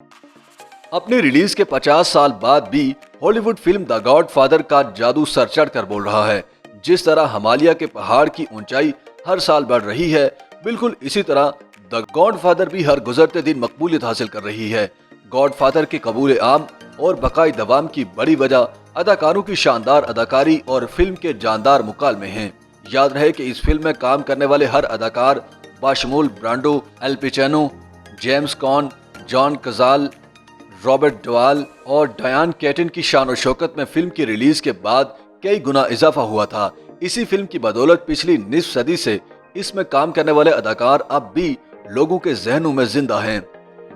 अपनी रिलीज के 50 साल बाद भी हॉलीवुड फिल्म द गॉडफादर का जादू सर चढ़ कर बोल रहा है। जिस तरह हिमालय के पहाड़ की ऊंचाई हर साल बढ़ रही है, बिल्कुल इसी तरह द गॉडफादर भी हर गुजरते दिन मकबूलियत हासिल कर रही है। गॉडफादर के कबूल आम और बकाई दवाम की बड़ी वजह अदाकारों की शानदार अदाकारी और फिल्म के जानदार मुकालमे हैं। याद रहे कि इस फिल्म में काम करने वाले हर अदाकार बाशमूल Brando, Al Pacino, James Caan, John Cazale, Robert Duvall और डायन केटन की शान और शौकत में फिल्म की रिलीज के बाद कई गुना इजाफा हुआ था। इसी फिल्म की बदौलत पिछली निस्फ सदी से इसमें काम करने वाले अदाकार अब भी लोगों के जहनों में जिंदा हैं।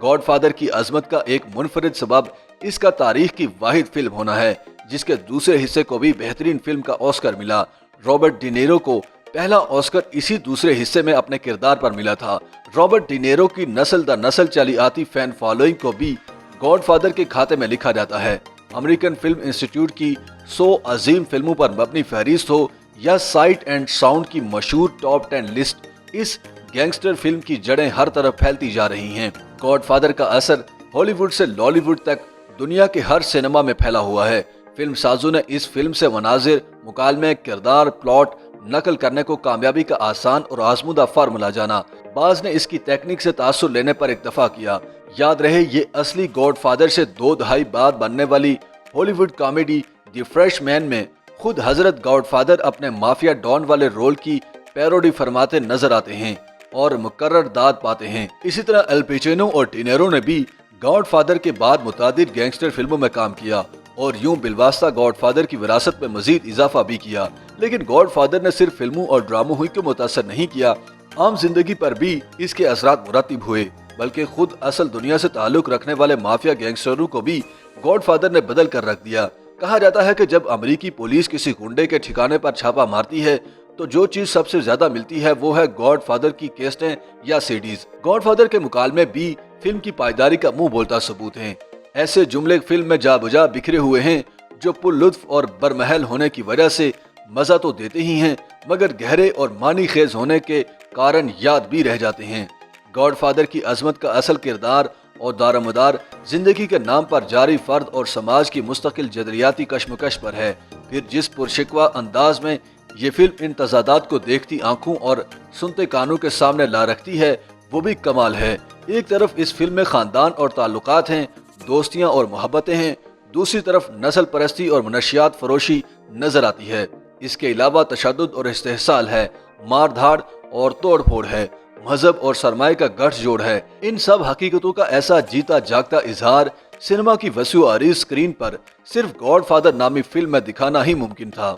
गॉडफादर की अजमत का एक मुनफरिद सबब इसका तारीख की वाहिद फिल्म होना है, जिसके दूसरे हिस्से को भी बेहतरीन फिल्म का ऑस्कर मिला। रॉबर्ट डिनेरो को पहला ऑस्कर इसी दूसरे हिस्से में अपने किरदार पर मिला था। रॉबर्ट डिनेरो की नस्ल दर नस्ल चली आती फैन फॉलोइंग को भी गॉडफादर के खाते में लिखा जाता है। अमेरिकन फिल्म इंस्टीट्यूट की 100 अजीम फिल्मों पर मबनी फहरिस्त हो या साइट एंड साउंड की मशहूर टॉप 10 लिस्ट, इस गैंगस्टर फिल्म की जड़ें हर तरफ फैलती जा रही हैं। गॉडफादर का असर हॉलीवुड से लॉलीवुड तक दुनिया के हर सिनेमा में फैला हुआ है। फिल्म साजों ने इस फिल्म से मनाजिर, मुकालमे, किरदार, प्लॉट नकल करने को कामयाबी का आसान और आजमुदा फार्मूला जाना। बाज ने इसकी टेक्निक से तासुर लेने पर इत्तफा किया। याद रहे, ये असली गॉडफादर से 2 दहाई बाद बनने वाली हॉलीवुड कॉमेडी द फ्रेशमैन में खुद हजरत गॉडफादर अपने माफिया डॉन वाले रोल की पैरोडी फरमाते नजर आते हैं और मुकर्रर दाद पाते हैं। इसी तरह एल पिचिनो और डिनेरो ने भी गॉडफादर के बाद मुतादिद गैंगस्टर फिल्मों में काम किया और यूं बिलवास्ता गॉडफादर की विरासत में मजीद इजाफा भी किया। लेकिन गॉडफादर ने सिर्फ फिल्मों और ड्रामों ही को मुतासर नहीं किया, आम जिंदगी पर भी इसके असरात मुरतब हुए, बल्कि खुद असल दुनिया से ताल्लुक रखने वाले माफिया गैंगस्टरों को भी गॉडफादर ने बदल कर रख दिया। कहा जाता है कि जब अमेरिकी पुलिस किसी गुंडे के ठिकाने पर छापा मारती है तो जो चीज सबसे ज्यादा मिलती है वो है गॉडफादर की कैसेटें या सीडीज। गॉडफादर के मुकालमे भी फिल्म की पायदारी का मुंह बोलता सबूत हैं। ऐसे जुमले फिल्म में जा बुझा बिखरे हुए हैं जो पुरलुत्फ और बरमहल होने की वजह से मजा तो देते ही हैं, मगर गहरे और मानी खेज होने के कारण याद भी रह जाते हैं। गॉडफादर की अजमत का असल किरदार और दारोमदार जिंदगी के नाम पर जारी फर्द और समाज की मुस्तकिल जदरियाती कशमकश पर है। फिर जिस पुरशिकवा अंदाज में ये फिल्म इन तजादात को देखती आंखों और सुनते कानों के सामने ला रखती है, वो भी कमाल है। एक तरफ इस फिल्म में खानदान और ताल्लुकात हैं, दोस्तियां और मोहब्बतें हैं, दूसरी तरफ नस्ल परस्ती और मनशियात फरोशी नजर आती है। इसके अलावा तशद्दुद और इस्तेहसाल है, मार धाड़ और तोड़ फोड़ है, मजहब और सरमाए का गठजोड़ है। इन सब हकीकतों का ऐसा जीता जागता इजहार सिनेमा की वसीउ आरीज स्क्रीन पर सिर्फ गॉडफादर नामी फिल्म में दिखाना ही मुमकिन था।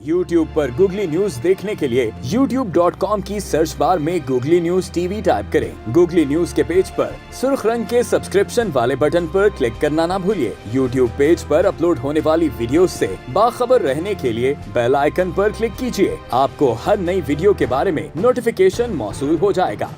YouTube पर गूगली न्यूज देखने के लिए youtube.com की सर्च बार में गूगली न्यूज टीवी टाइप करें। गूगली न्यूज के पेज पर सुर्ख रंग के सब्सक्रिप्शन वाले बटन पर क्लिक करना ना भूलिए। YouTube पेज पर अपलोड होने वाली वीडियो से बाखबर रहने के लिए बेल आइकन पर क्लिक कीजिए। आपको हर नई वीडियो के बारे में नोटिफिकेशन मौसूल हो जाएगा।